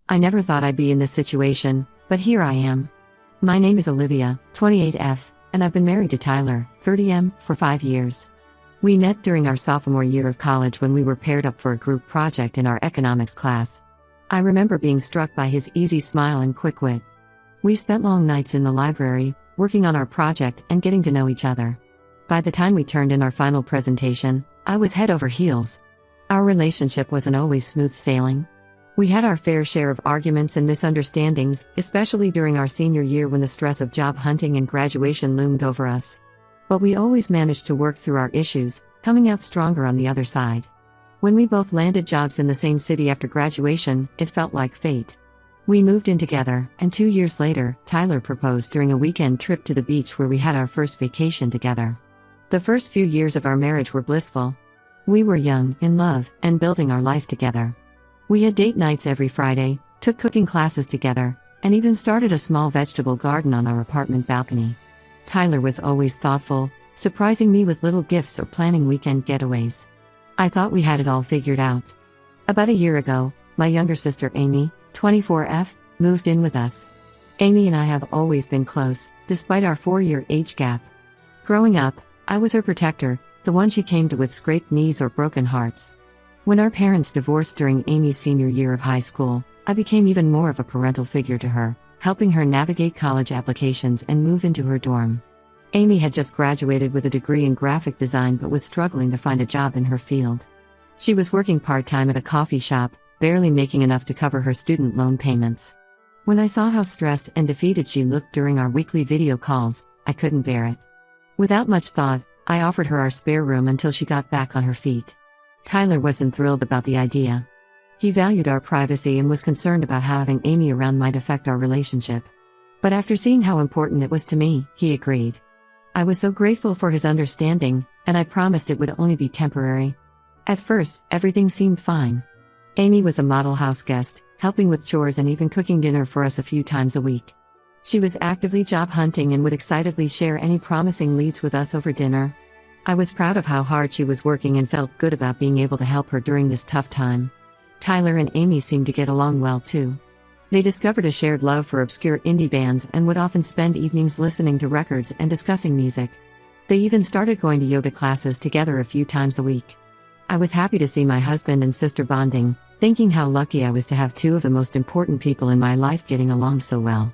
I never thought I'd be in this situation, but here I am. My name is Olivia, 28F, and I've been married to Tyler, 30M, for 5 years. We met during our sophomore year of college when we were paired up for a group project in our economics class. I remember being struck by his easy smile and quick wit. We spent long nights in the library, working on our project and getting to know each other. By the time we turned in our final presentation, I was head over heels. Our relationship wasn't always smooth sailing. We had our fair share of arguments and misunderstandings, especially during our senior year when the stress of job hunting and graduation loomed over us. But we always managed to work through our issues, coming out stronger on the other side. When we both landed jobs in the same city after graduation, it felt like fate. We moved in together, and 2 years later, Tyler proposed during a weekend trip to the beach where we had our first vacation together. The first few years of our marriage were blissful. We were young, in love, and building our life together. We had date nights every Friday, took cooking classes together, and even started a small vegetable garden on our apartment balcony. Tyler was always thoughtful, surprising me with little gifts or planning weekend getaways. I thought we had it all figured out. About a year ago, my younger sister Amy, 24F, moved in with us. Amy and I have always been close, despite our 4-year age gap. Growing up, I was her protector, the one she came to with scraped knees or broken hearts. When our parents divorced during Amy's senior year of high school, I became even more of a parental figure to her, helping her navigate college applications and move into her dorm. Amy had just graduated with a degree in graphic design but was struggling to find a job in her field. She was working part-time at a coffee shop, barely making enough to cover her student loan payments. When I saw how stressed and defeated she looked during our weekly video calls, I couldn't bear it. Without much thought, I offered her our spare room until she got back on her feet. Tyler wasn't thrilled about the idea. He valued our privacy and was concerned about how having Amy around might affect our relationship. But after seeing how important it was to me, he agreed. I was so grateful for his understanding, and I promised it would only be temporary. At first, everything seemed fine. Amy was a model house guest, helping with chores and even cooking dinner for us a few times a week. She was actively job hunting and would excitedly share any promising leads with us over dinner. I was proud of how hard she was working and felt good about being able to help her during this tough time. Tyler and Amy seemed to get along well too. They discovered a shared love for obscure indie bands and would often spend evenings listening to records and discussing music. They even started going to yoga classes together a few times a week. I was happy to see my husband and sister bonding, thinking how lucky I was to have two of the most important people in my life getting along so well.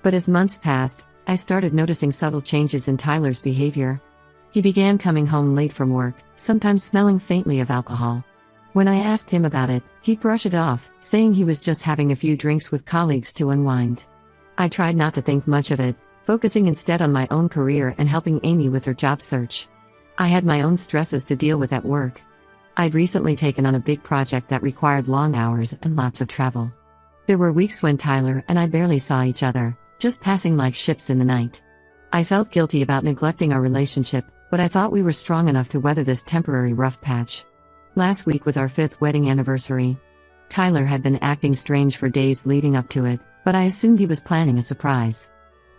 But as months passed, I started noticing subtle changes in Tyler's behavior. He began coming home late from work, sometimes smelling faintly of alcohol. When I asked him about it, he'd brush it off, saying he was just having a few drinks with colleagues to unwind. I tried not to think much of it, focusing instead on my own career and helping Amy with her job search. I had my own stresses to deal with at work. I'd recently taken on a big project that required long hours and lots of travel. There were weeks when Tyler and I barely saw each other, just passing like ships in the night. I felt guilty about neglecting our relationship, but I thought we were strong enough to weather this temporary rough patch. Last week was our 5th wedding anniversary. Tyler had been acting strange for days leading up to it, but I assumed he was planning a surprise.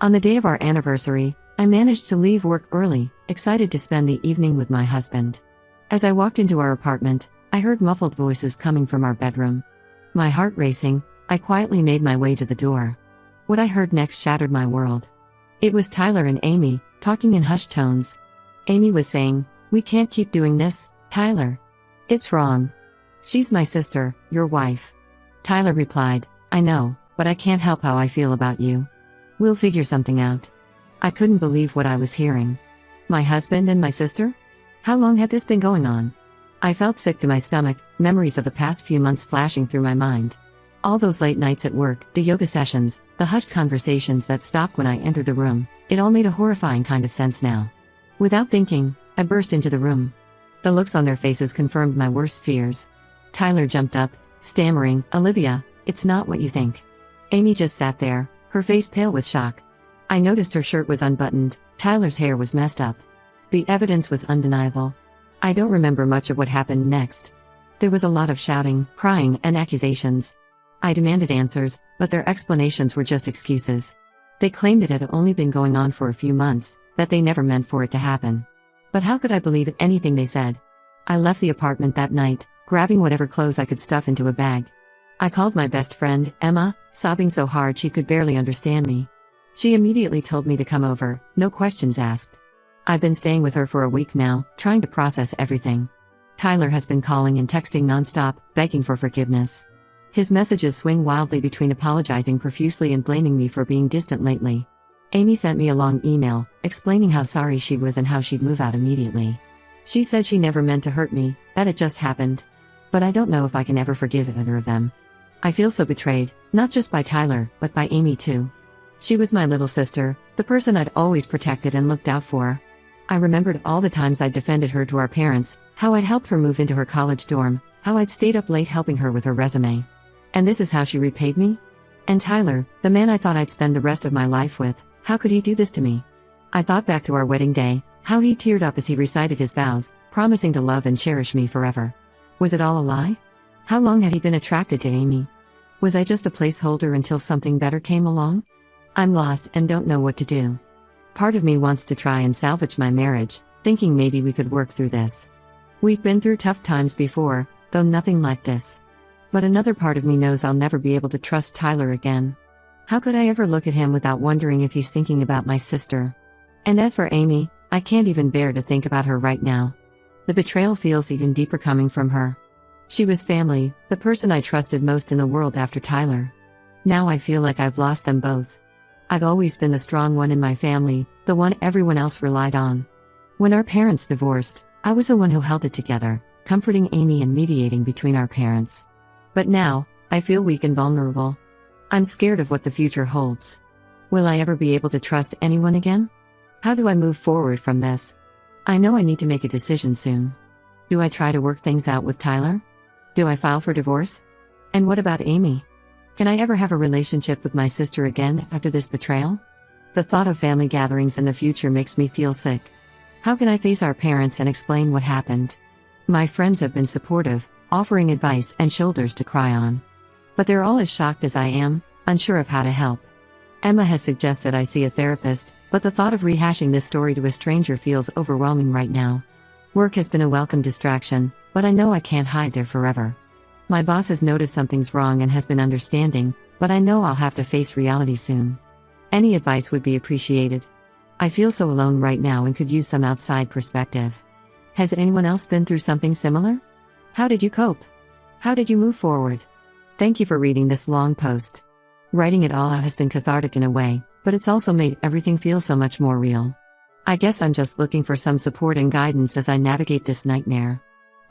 On the day of our anniversary, I managed to leave work early, excited to spend the evening with my husband. As I walked into our apartment, I heard muffled voices coming from our bedroom. My heart racing, I quietly made my way to the door. What I heard next shattered my world. It was Tyler and Amy, talking in hushed tones. Amy was saying, "We can't keep doing this, Tyler. It's wrong. She's my sister, your wife." Tyler replied, "I know, but I can't help how I feel about you. We'll figure something out." I couldn't believe what I was hearing. My husband and my sister? How long had this been going on? I felt sick to my stomach, memories of the past few months flashing through my mind. All those late nights at work, the yoga sessions, the hushed conversations that stopped when I entered the room, it all made a horrifying kind of sense now. Without thinking, I burst into the room. The looks on their faces confirmed my worst fears. Tyler jumped up, stammering, "Olivia, it's not what you think." Amy just sat there, her face pale with shock. I noticed her shirt was unbuttoned, Tyler's hair was messed up. The evidence was undeniable. I don't remember much of what happened next. There was a lot of shouting, crying, and accusations. I demanded answers, but their explanations were just excuses. They claimed it had only been going on for a few months, that they never meant for it to happen. But how could I believe anything they said? I left the apartment that night, grabbing whatever clothes I could stuff into a bag. I called my best friend, Emma, sobbing so hard she could barely understand me. She immediately told me to come over, no questions asked. I've been staying with her for a week now, trying to process everything. Tyler has been calling and texting nonstop, begging for forgiveness. His messages swing wildly between apologizing profusely and blaming me for being distant lately. Amy sent me a long email, explaining how sorry she was and how she'd move out immediately. She said she never meant to hurt me, that it just happened. But I don't know if I can ever forgive either of them. I feel so betrayed, not just by Tyler, but by Amy too. She was my little sister, the person I'd always protected and looked out for. I remembered all the times I'd defended her to our parents, how I'd helped her move into her college dorm, how I'd stayed up late helping her with her resume. And this is how she repaid me? And Tyler, the man I thought I'd spend the rest of my life with, how could he do this to me? I thought back to our wedding day, how he teared up as he recited his vows, promising to love and cherish me forever. Was it all a lie? How long had he been attracted to Amy? Was I just a placeholder until something better came along? I'm lost and don't know what to do. Part of me wants to try and salvage my marriage, thinking maybe we could work through this. We've been through tough times before, though nothing like this. But another part of me knows I'll never be able to trust Tyler again. How could I ever look at him without wondering if he's thinking about my sister? And as for Amy, I can't even bear to think about her right now. The betrayal feels even deeper coming from her. She was family, the person I trusted most in the world after Tyler. Now I feel like I've lost them both. I've always been the strong one in my family, the one everyone else relied on. When our parents divorced, I was the one who held it together, comforting Amy and mediating between our parents. But now, I feel weak and vulnerable. I'm scared of what the future holds. Will I ever be able to trust anyone again? How do I move forward from this? I know I need to make a decision soon. Do I try to work things out with Tyler? Do I file for divorce? And what about Amy? Can I ever have a relationship with my sister again after this betrayal? The thought of family gatherings in the future makes me feel sick. How can I face our parents and explain what happened? My friends have been supportive, offering advice and shoulders to cry on. But they're all as shocked as I am, unsure of how to help. Emma has suggested I see a therapist, but the thought of rehashing this story to a stranger feels overwhelming right now. Work has been a welcome distraction, but I know I can't hide there forever. My boss has noticed something's wrong and has been understanding, but I know I'll have to face reality soon. Any advice would be appreciated. I feel so alone right now and could use some outside perspective. Has anyone else been through something similar? How did you cope? How did you move forward? Thank you for reading this long post. Writing it all out has been cathartic in a way, but it's also made everything feel so much more real. I guess I'm just looking for some support and guidance as I navigate this nightmare.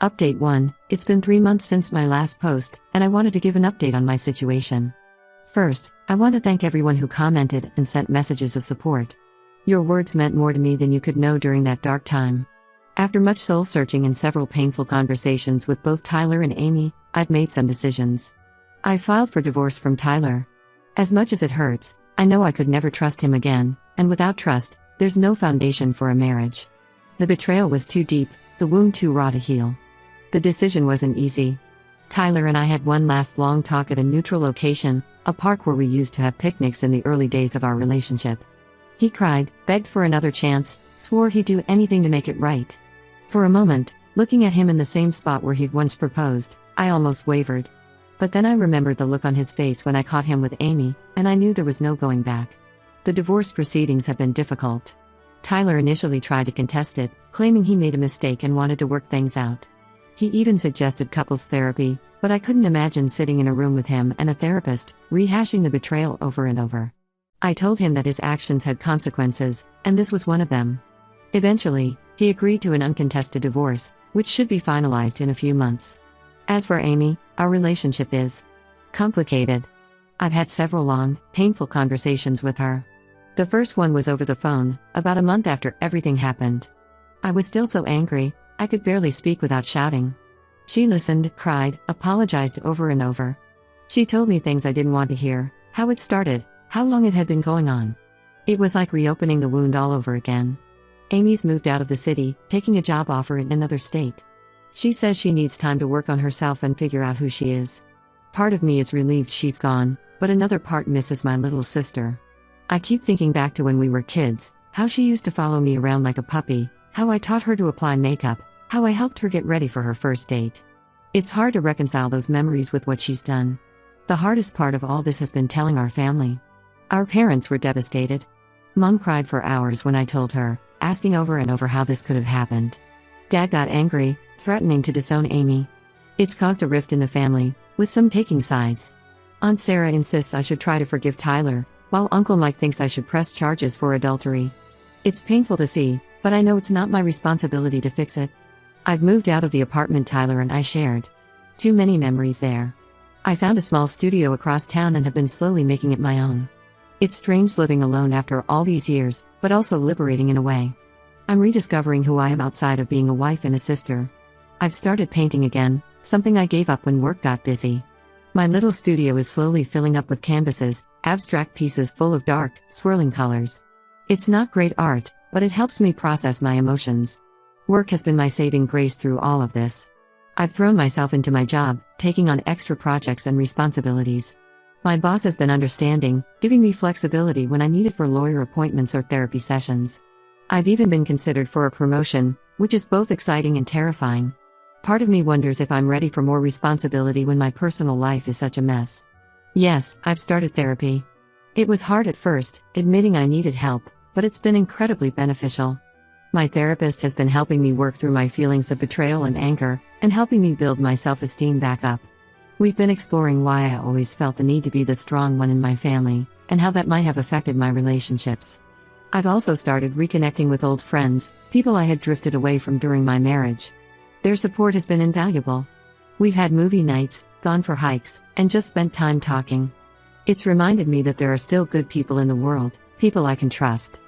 Update 1, it's been 3 months since my last post, and I wanted to give an update on my situation. First, I want to thank everyone who commented and sent messages of support. Your words meant more to me than you could know during that dark time. After much soul-searching and several painful conversations with both Tyler and Amy, I've made some decisions. I filed for divorce from Tyler. As much as it hurts, I know I could never trust him again, and without trust, there's no foundation for a marriage. The betrayal was too deep, the wound too raw to heal. The decision wasn't easy. Tyler and I had one last long talk at a neutral location, a park where we used to have picnics in the early days of our relationship. He cried, begged for another chance, swore he'd do anything to make it right. For a moment, looking at him in the same spot where he'd once proposed, I almost wavered. But then I remembered the look on his face when I caught him with Amy, and I knew there was no going back. The divorce proceedings have been difficult. Tyler initially tried to contest it, claiming he made a mistake and wanted to work things out. He even suggested couples therapy, but I couldn't imagine sitting in a room with him and a therapist, rehashing the betrayal over and over. I told him that his actions had consequences, and this was one of them. Eventually, he agreed to an uncontested divorce, which should be finalized in a few months. As for Amy, our relationship is complicated. I've had several long, painful conversations with her. The first one was over the phone, about a month after everything happened. I was still so angry, I could barely speak without shouting. She listened, cried, apologized over and over. She told me things I didn't want to hear, how it started, how long it had been going on. It was like reopening the wound all over again. Amy's moved out of the city, taking a job offer in another state. She says she needs time to work on herself and figure out who she is. Part of me is relieved she's gone, but another part misses my little sister. I keep thinking back to when we were kids, how she used to follow me around like a puppy, how I taught her to apply makeup, how I helped her get ready for her first date. It's hard to reconcile those memories with what she's done. The hardest part of all this has been telling our family. Our parents were devastated. Mom cried for hours when I told her, asking over and over how this could have happened. Dad got angry, threatening to disown Amy. It's caused a rift in the family, with some taking sides. Aunt Sarah insists I should try to forgive Tyler, while Uncle Mike thinks I should press charges for adultery. It's painful to see, but I know it's not my responsibility to fix it. I've moved out of the apartment Tyler and I shared. Too many memories there. I found a small studio across town and have been slowly making it my own. It's strange living alone after all these years, but also liberating in a way. I'm rediscovering who I am outside of being a wife and a sister. I've started painting again, something I gave up when work got busy. My little studio is slowly filling up with canvases, abstract pieces full of dark, swirling colors. It's not great art, but it helps me process my emotions. Work has been my saving grace through all of this. I've thrown myself into my job, taking on extra projects and responsibilities. My boss has been understanding, giving me flexibility when I need it for lawyer appointments or therapy sessions. I've even been considered for a promotion, which is both exciting and terrifying. Part of me wonders if I'm ready for more responsibility when my personal life is such a mess. Yes, I've started therapy. It was hard at first, admitting I needed help, but it's been incredibly beneficial. My therapist has been helping me work through my feelings of betrayal and anger, and helping me build my self-esteem back up. We've been exploring why I always felt the need to be the strong one in my family, and how that might have affected my relationships. I've also started reconnecting with old friends, people I had drifted away from during my marriage. Their support has been invaluable. We've had movie nights, gone for hikes, and just spent time talking. It's reminded me that there are still good people in the world, people I can trust.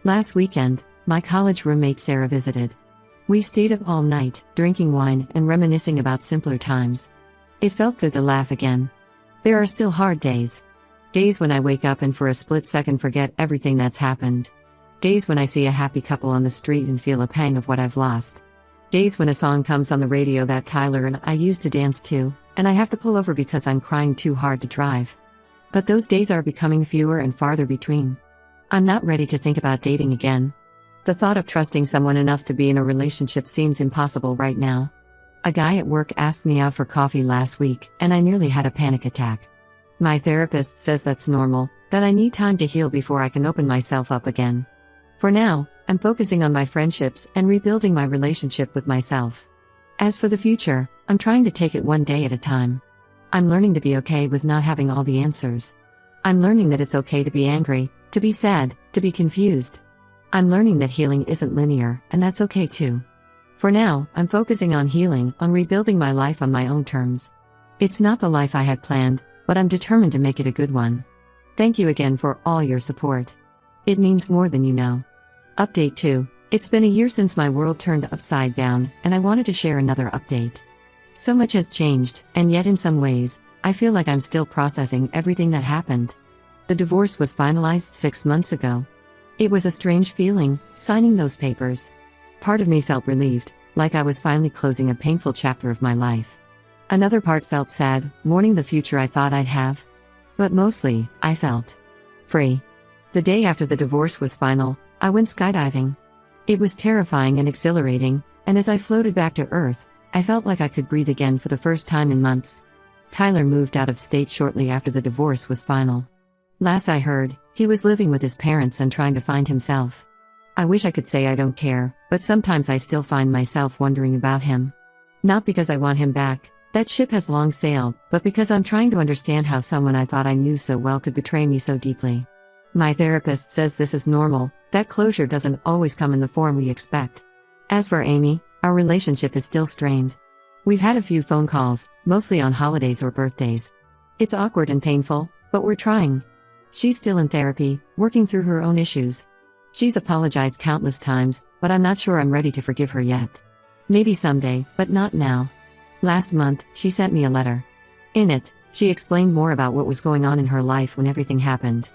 Last weekend, my college roommate Sarah visited. We stayed up all night, drinking wine and reminiscing about simpler times. It felt good to laugh again. There are still hard days. Days when I wake up and for a split second forget everything that's happened. Days when I see a happy couple on the street and feel a pang of what I've lost. Days when a song comes on the radio that Tyler and I used to dance to, and I have to pull over because I'm crying too hard to drive. But those days are becoming fewer and farther between. I'm not ready to think about dating again. The thought of trusting someone enough to be in a relationship seems impossible right now. A guy at work asked me out for coffee last week, and I nearly had a panic attack. My therapist says that's normal, that I need time to heal before I can open myself up again. For now, I'm focusing on my friendships and rebuilding my relationship with myself. As for the future, I'm trying to take it one day at a time. I'm learning to be okay with not having all the answers. I'm learning that it's okay to be angry, to be sad, to be confused. I'm learning that healing isn't linear, and that's okay too. For now, I'm focusing on healing, on rebuilding my life on my own terms. It's not the life I had planned, but I'm determined to make it a good one. Thank you again for all your support. It means more than you know. Update 2. It's been a year since my world turned upside down, and I wanted to share another update. So much has changed, and yet in some ways, I feel like I'm still processing everything that happened. The divorce was finalized 6 months ago. It was a strange feeling, signing those papers. Part of me felt relieved, like I was finally closing a painful chapter of my life. Another part felt sad, mourning the future I thought I'd have. But mostly, I felt free. The day after the divorce was final, I went skydiving. It was terrifying and exhilarating, and as I floated back to Earth, I felt like I could breathe again for the first time in months. Tyler moved out of state shortly after the divorce was final. Last I heard, he was living with his parents and trying to find himself. I wish I could say I don't care, but sometimes I still find myself wondering about him. Not because I want him back, that ship has long sailed, but because I'm trying to understand how someone I thought I knew so well could betray me so deeply. My therapist says this is normal, that closure doesn't always come in the form we expect. As for Amy, our relationship is still strained. We've had a few phone calls, mostly on holidays or birthdays. It's awkward and painful, but we're trying. She's still in therapy, working through her own issues. She's apologized countless times, but I'm not sure I'm ready to forgive her yet. Maybe someday, but not now. Last month, she sent me a letter. In it, she explained more about what was going on in her life when everything happened.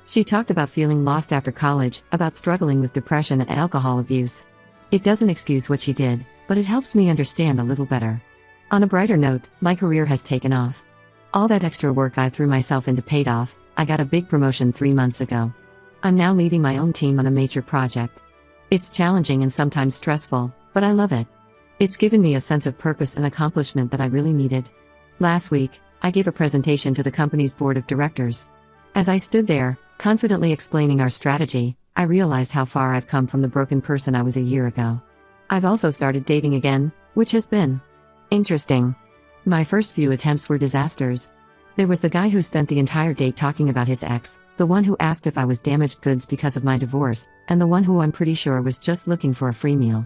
She talked about feeling lost after college, about struggling with depression and alcohol abuse. It doesn't excuse what she did, but it helps me understand a little better. On a brighter note, my career has taken off. All that extra work I threw myself into paid off. I got a big promotion 3 months ago. I'm now leading my own team on a major project. It's challenging and sometimes stressful, but I love it. It's given me a sense of purpose and accomplishment that I really needed. Last week, I gave a presentation to the company's board of directors. As I stood there, confidently explaining our strategy, I realized how far I've come from the broken person I was a year ago. I've also started dating again, which has been interesting. My first few attempts were disasters. There was the guy who spent the entire date talking about his ex, the one who asked if I was damaged goods because of my divorce, and the one who I'm pretty sure was just looking for a free meal.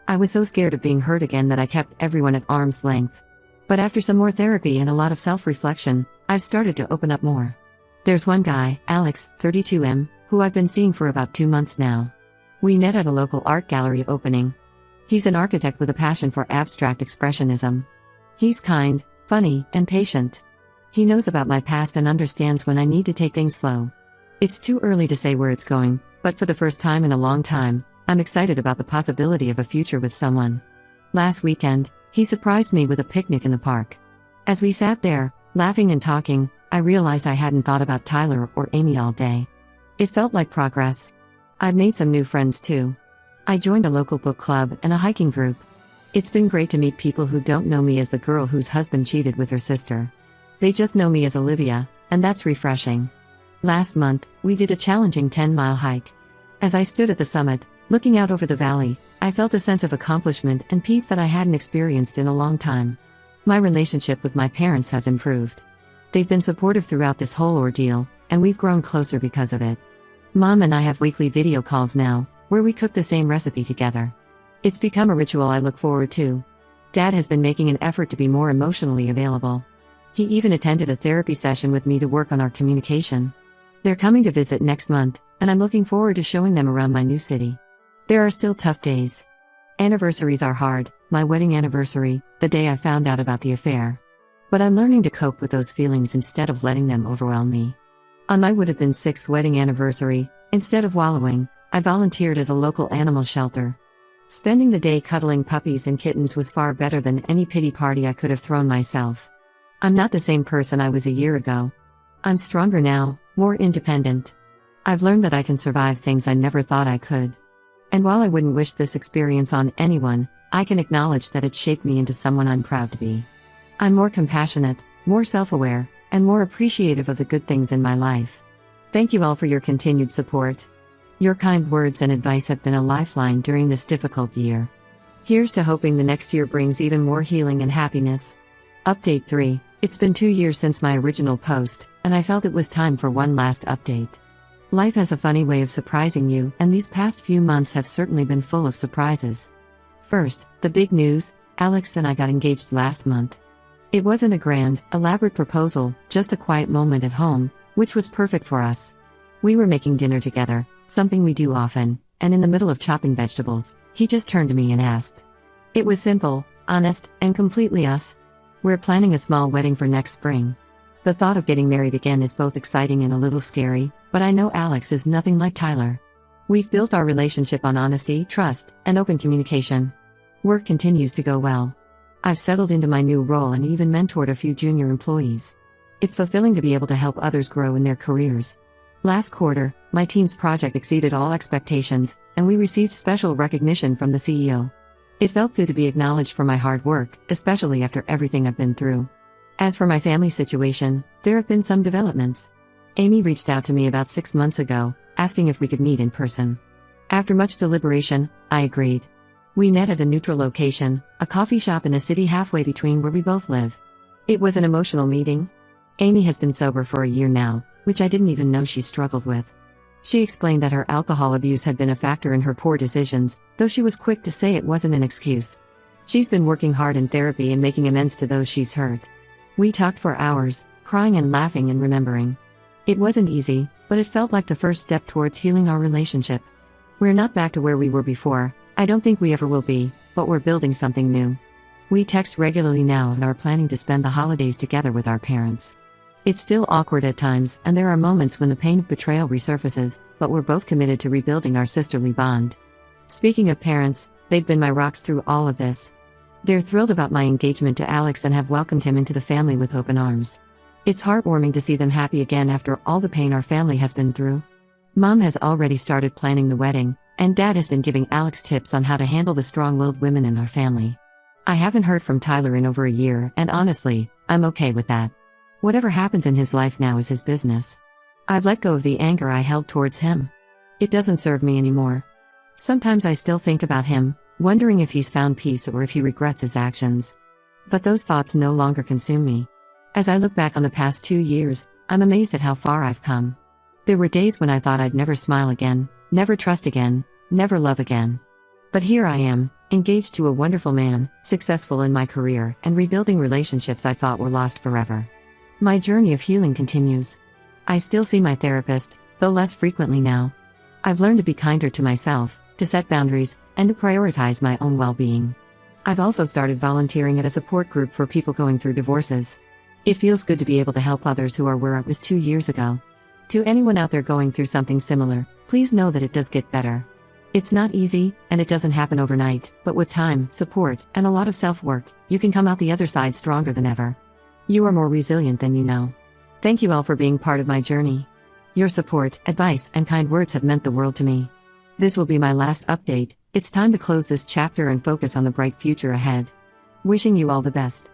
I was so scared of being hurt again that I kept everyone at arm's length. But after some more therapy and a lot of self-reflection, I've started to open up more. There's one guy, Alex, 32M, who I've been seeing for about 2 months now. We met at a local art gallery opening. He's an architect with a passion for abstract expressionism. He's kind, funny, and patient. He knows about my past and understands when I need to take things slow. It's too early to say where it's going, but for the first time in a long time, I'm excited about the possibility of a future with someone. Last weekend, he surprised me with a picnic in the park. As we sat there, laughing and talking, I realized I hadn't thought about Tyler or Amy all day. It felt like progress. I've made some new friends too. I joined a local book club and a hiking group. It's been great to meet people who don't know me as the girl whose husband cheated with her sister. They just know me as Olivia, and that's refreshing. Last month, we did a challenging 10-mile hike. As I stood at the summit, looking out over the valley, I felt a sense of accomplishment and peace that I hadn't experienced in a long time. My relationship with my parents has improved. They've been supportive throughout this whole ordeal, and we've grown closer because of it. Mom and I have weekly video calls now, where we cook the same recipe together. It's become a ritual I look forward to. Dad has been making an effort to be more emotionally available. He even attended a therapy session with me to work on our communication. They're coming to visit next month, and I'm looking forward to showing them around my new city. There are still tough days. Anniversaries are hard, my wedding anniversary, the day I found out about the affair. But I'm learning to cope with those feelings instead of letting them overwhelm me. On my would-have-been 6th wedding anniversary, instead of wallowing, I volunteered at a local animal shelter. Spending the day cuddling puppies and kittens was far better than any pity party I could have thrown myself. I'm not the same person I was a year ago. I'm stronger now, more independent. I've learned that I can survive things I never thought I could. And while I wouldn't wish this experience on anyone, I can acknowledge that it shaped me into someone I'm proud to be. I'm more compassionate, more self-aware, and more appreciative of the good things in my life. Thank you all for your continued support. Your kind words and advice have been a lifeline during this difficult year. Here's to hoping the next year brings even more healing and happiness. Update 3. It's been 2 years since my original post, and I felt it was time for one last update. Life has a funny way of surprising you, and these past few months have certainly been full of surprises. First, the big news: Alex and I got engaged last month. It wasn't a grand, elaborate proposal, just a quiet moment at home, which was perfect for us. We were making dinner together, something we do often, and in the middle of chopping vegetables, he just turned to me and asked. It was simple, honest, and completely us. We're planning a small wedding for next spring. The thought of getting married again is both exciting and a little scary, but I know Alex is nothing like Tyler. We've built our relationship on honesty, trust, and open communication. Work continues to go well. I've settled into my new role and even mentored a few junior employees. It's fulfilling to be able to help others grow in their careers. Last quarter, my team's project exceeded all expectations, and we received special recognition from the CEO. It felt good to be acknowledged for my hard work, especially after everything I've been through. As for my family situation, there have been some developments. Amy reached out to me about 6 months ago, asking if we could meet in person. After much deliberation, I agreed. We met at a neutral location, a coffee shop in a city halfway between where we both live. It was an emotional meeting. Amy has been sober for a year now, which I didn't even know she struggled with. She explained that her alcohol abuse had been a factor in her poor decisions, though she was quick to say it wasn't an excuse. She's been working hard in therapy and making amends to those she's hurt. We talked for hours, crying and laughing and remembering. It wasn't easy, but it felt like the first step towards healing our relationship. We're not back to where we were before, I don't think we ever will be, but we're building something new. We text regularly now and are planning to spend the holidays together with our parents. It's still awkward at times, and there are moments when the pain of betrayal resurfaces, but we're both committed to rebuilding our sisterly bond. Speaking of parents, they've been my rocks through all of this. They're thrilled about my engagement to Alex and have welcomed him into the family with open arms. It's heartwarming to see them happy again after all the pain our family has been through. Mom has already started planning the wedding, and Dad has been giving Alex tips on how to handle the strong-willed women in our family. I haven't heard from Tyler in over a year, and honestly, I'm okay with that. Whatever happens in his life now is his business. I've let go of the anger I held towards him. It doesn't serve me anymore. Sometimes I still think about him, wondering if he's found peace or if he regrets his actions. But those thoughts no longer consume me. As I look back on the past 2 years, I'm amazed at how far I've come. There were days when I thought I'd never smile again, never trust again, never love again. But here I am, engaged to a wonderful man, successful in my career, and rebuilding relationships I thought were lost forever. My journey of healing continues. I still see my therapist, though less frequently now. I've learned to be kinder to myself, to set boundaries, and to prioritize my own well-being. I've also started volunteering at a support group for people going through divorces. It feels good to be able to help others who are where I was 2 years ago. To anyone out there going through something similar, please know that it does get better. It's not easy, and it doesn't happen overnight, but with time, support, and a lot of self-work, you can come out the other side stronger than ever. You are more resilient than you know. Thank you all for being part of my journey. Your support, advice, and kind words have meant the world to me. This will be my last update. It's time to close this chapter and focus on the bright future ahead. Wishing you all the best.